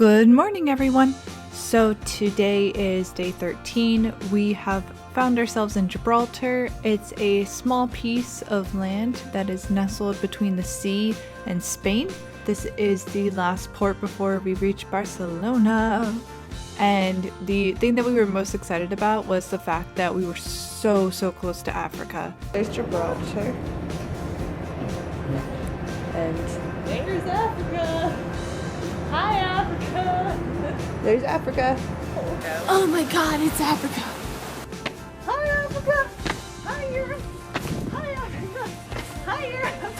Good morning, everyone. So today is day 13. We have found ourselves in Gibraltar. It's a small piece of land that is nestled between the sea and Spain. This is the last port before we reach Barcelona. And the thing that we were most excited about was the fact that we were so close to Africa. There's Gibraltar. And there's Africa! Hi, Africa! There's Africa. Oh my god, it's Africa! Hi, Africa! Hi, Europe! Hi, Africa! Hi, Europe!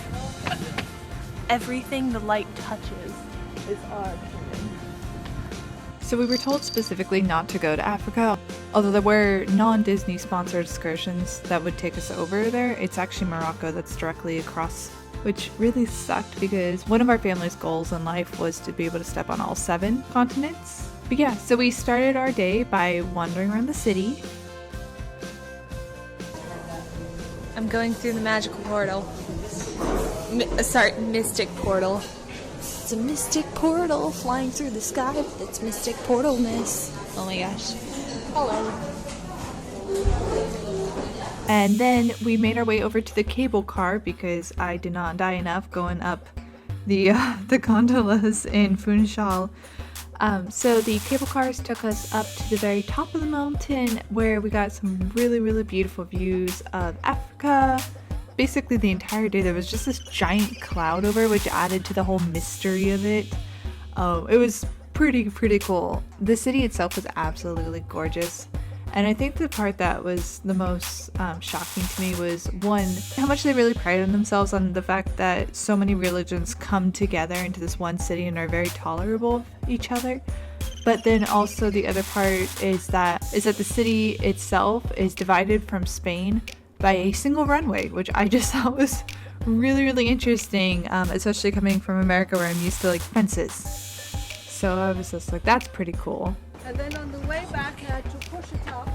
Everything the light touches is our kingdom. So we were told specifically not to go to Africa, although there were non-Disney sponsored excursions that would take us over there. It's actually Morocco that's directly across, which really sucked because one of our family's goals in life was to be able to step on all 7 continents. But yeah, so we started our day by wandering around the city. I'm going through the magical portal. Mystic portal. It's a mystic portal flying through the sky with its mystic portalness. Oh my gosh. Hello. And then we made our way over to the cable car because I did not die enough going up the gondolas in Funchal. So the cable cars took us up to the very top of the mountain where we got some really beautiful views of Africa. Basically the entire day there was just this giant cloud over, which added to the whole mystery of it. It was pretty cool. The city itself was absolutely gorgeous. And I think the part that was the most shocking to me was, one, how much they really prided themselves on the fact that so many religions come together into this one city and are very tolerable of each other. But then also the other part is that the city itself is divided from Spain by a single runway, which I just thought was really interesting, especially coming from America where I'm used to like fences. So I was just like, that's pretty cool. And then on the way back I had to push it up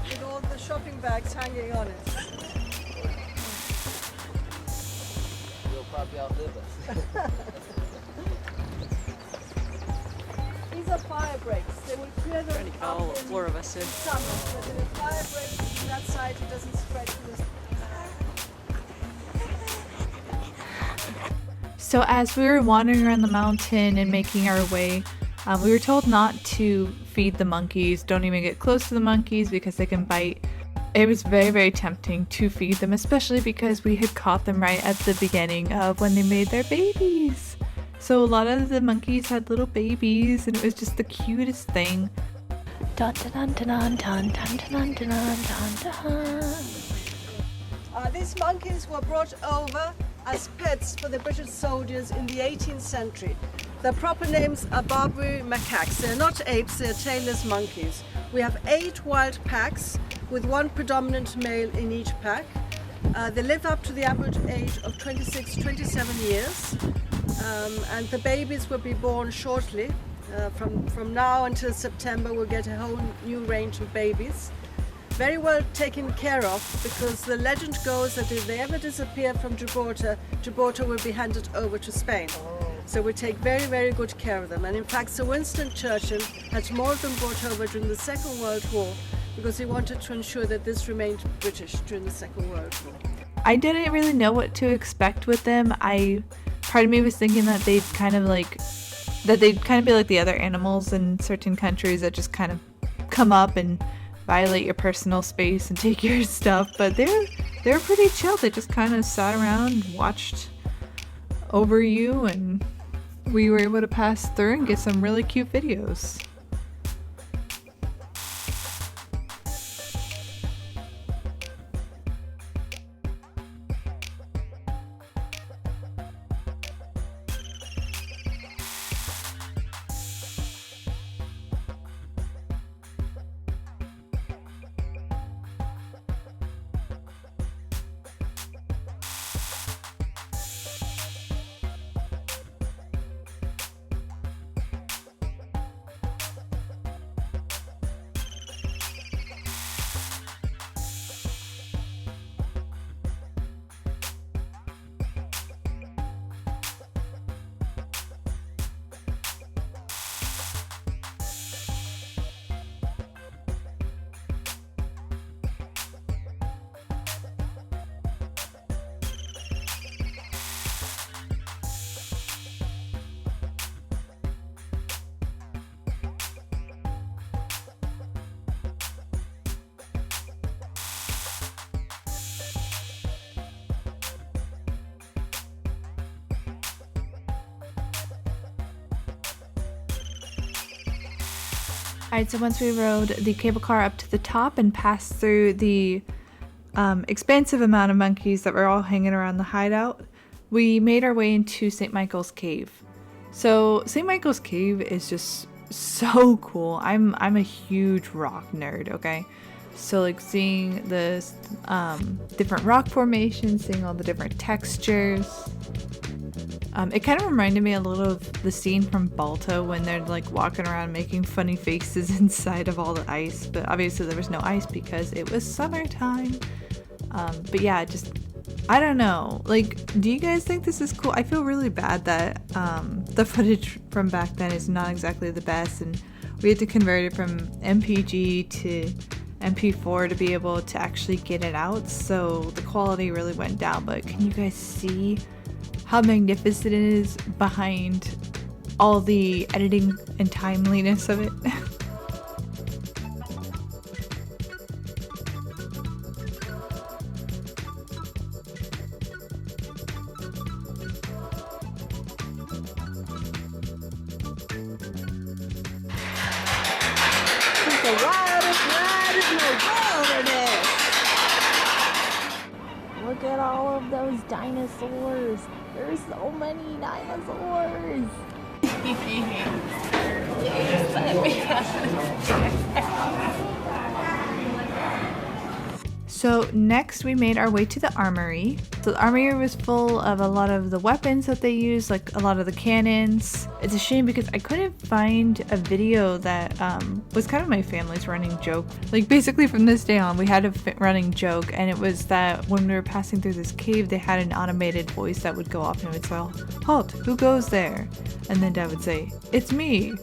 with all the shopping bags hanging on it. You'll probably outlive us. These are fire breaks. They will clear them up in 4 of us in. summer. But in a fire break on that side it doesn't spread to the... So as we were wandering around the mountain and making our way, we were told not to feed the monkeys. Don't even get close to the monkeys because they can bite. It was very tempting to feed them, especially because we had caught them right at the beginning of when they made their babies. So a lot of the monkeys had little babies and it was just the cutest thing. Dun dun dun dun dun dun dun dun dun dun. These monkeys were brought over as pets for the British soldiers in the 18th century. Their proper names are Barbary macaques. They're not apes, they're tailless monkeys. We have 8 wild packs with 1 predominant male in each pack. They live up to the average age of 26-27 years, and the babies will be born shortly. From now until September we'll get a whole new range of babies. Very well taken care of, because the legend goes that if they ever disappear from Gibraltar, Gibraltar will be handed over to Spain. So we take very good care of them. And in fact, Sir Winston Churchill had more of them brought over during the Second World War because he wanted to ensure that this remained British during the Second World War. I didn't really know what to expect with them. Part of me was thinking that they'd kind of be like the other animals in certain countries that just kind of come up and violate your personal space and take your stuff, but they're pretty chill. They just kind of sat around, watched over you, and we were able to pass through and get some really cute videos. Alright, so once we rode the cable car up to the top and passed through the expansive amount of monkeys that were all hanging around the hideout, we made our way into St. Michael's Cave. So St. Michael's Cave is just so cool. I'm a huge rock nerd, okay? So like seeing the different rock formations, seeing all the different textures. It kind of reminded me a little of the scene from Balto when they're like walking around making funny faces inside of all the ice, but obviously there was no ice because it was summertime. But yeah, just, I don't know, like, do you guys think this is cool? I feel really bad that the footage from back then is not exactly the best, and we had to convert it from MPG to MP4 to be able to actually get it out, so the quality really went down. But can you guys see how magnificent it is behind all the editing and timeliness of it? It's the wildest ride in the wilderness. Look at all of those dinosaurs. There's so many dinosaurs. So next we made our way to the Armoury. So the Armoury was full of a lot of the weapons that they use, like a lot of the cannons. It's a shame because I couldn't find a video that was kind of my family's running joke. Like basically from this day on we had a running joke, and it was that when we were passing through this cave they had an automated voice that would go off and it would say, "Halt, who goes there?" And then Dad would say, "It's me."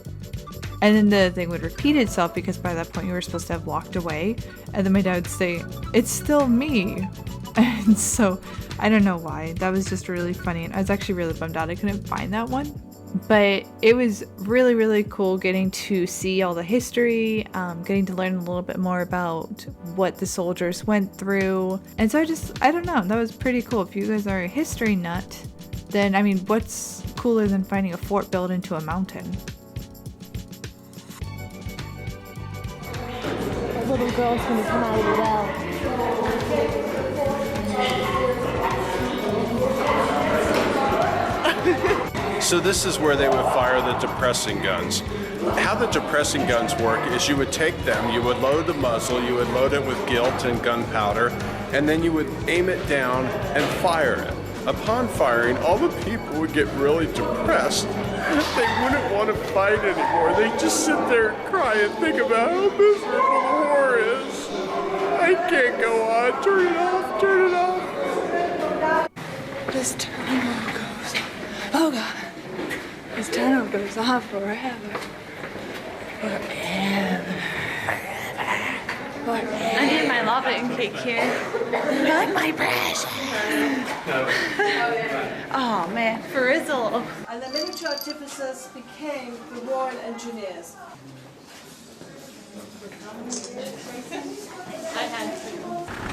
And then the thing would repeat itself because by that point you were supposed to have walked away. And then my dad would say, "It's still me." And so I don't know why. That was just really funny. And I was actually really bummed out I couldn't find that one. But it was really, really cool getting to see all the history, getting to learn a little bit more about what the soldiers went through. And so I don't know, that was pretty cool. If you guys are a history nut, then I mean, what's cooler than finding a fort built into a mountain? Little girl's gonna come out of the well. So this is where they would fire the depressing guns. How the depressing guns work is you would take them, you would load the muzzle, you would load it with gilt and gunpowder, and then you would aim it down and fire it. Upon firing, all the people would get really depressed. They wouldn't want to fight anymore. They'd just sit there and cry and think about how miserable the war is. I can't go on. Turn it off. Turn it off. This tunnel goes on. Oh god. This tunnel goes on forever. Forever. I need my lava and cake here. I like my precious. Oh man, frizzle. And the miniature artificers became the royal engineers.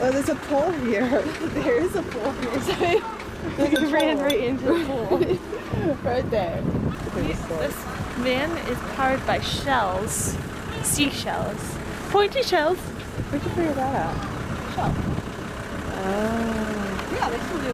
Oh, there's a pole here. There is a pole here. We ran right into the pool. Right there. This van is powered by shells. Seashells. Pointy shells. Where'd you figure that out? Shell. Oh. Yeah, they still do.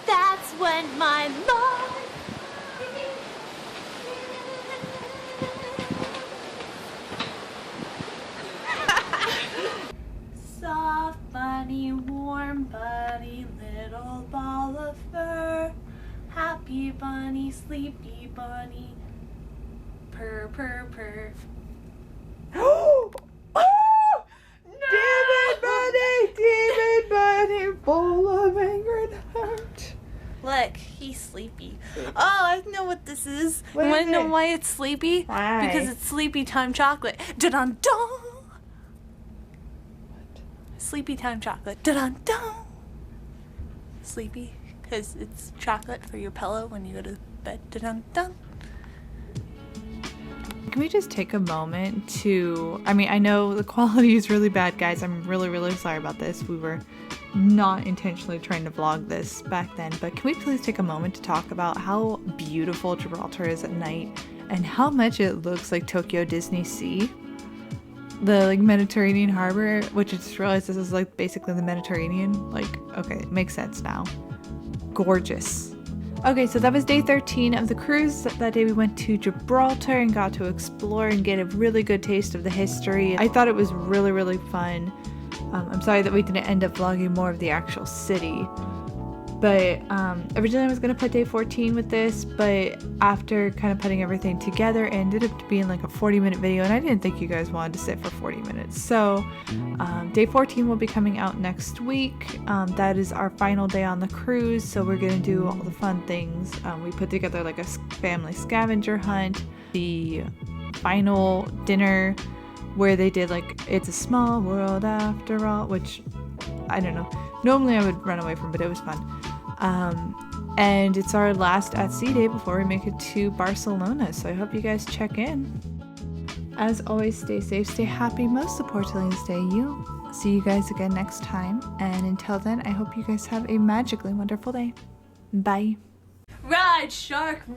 That's when my love. Soft, funny, warm buddy, little ball of fur. Happy bunny, sleepy bunny. Purr, purr, purr. Demon bunny, full of anger and hurt. Look, he's sleepy. Oh, I know what this is. What You is want to know it? why it's sleepy? Why? Because it's sleepy time chocolate. Dun dun. Sleepy time chocolate. Dun dun. Sleepy, because it's chocolate for your pillow when you go to bed. Dun dun. can we just take a moment to, I mean, I know the quality is really bad, guys. I'm really, really sorry about this. We were not intentionally trying to vlog this back then, but can we please take a moment to talk about how beautiful Gibraltar is at night and how much it looks like Tokyo Disney Sea? The like Mediterranean harbor, which I just realized this is like basically the Mediterranean. Like, okay, it makes sense now. Gorgeous. Okay, so that was day 13 of the cruise. That day we went to Gibraltar and got to explore and get a really good taste of the history. I thought it was really, really fun. I'm sorry that we didn't end up vlogging more of the actual city. But originally I was going to put day 14 with this, but after kind of putting everything together, it ended up being like a 40-minute video, and I didn't think you guys wanted to sit for 40 minutes. So day 14 will be coming out next week. That is our final day on the cruise, so we're going to do all the fun things. We put together like a family scavenger hunt, the final dinner where they did like It's a Small World After All, which I don't know. Normally I would run away from, but it was fun. And it's our last at sea day before we make it to Barcelona, so I hope you guys check in. As always, stay safe, stay happy, most importantly, stay you. See you guys again next time, and until then, I hope you guys have a magically wonderful day. Bye. Ride, shark!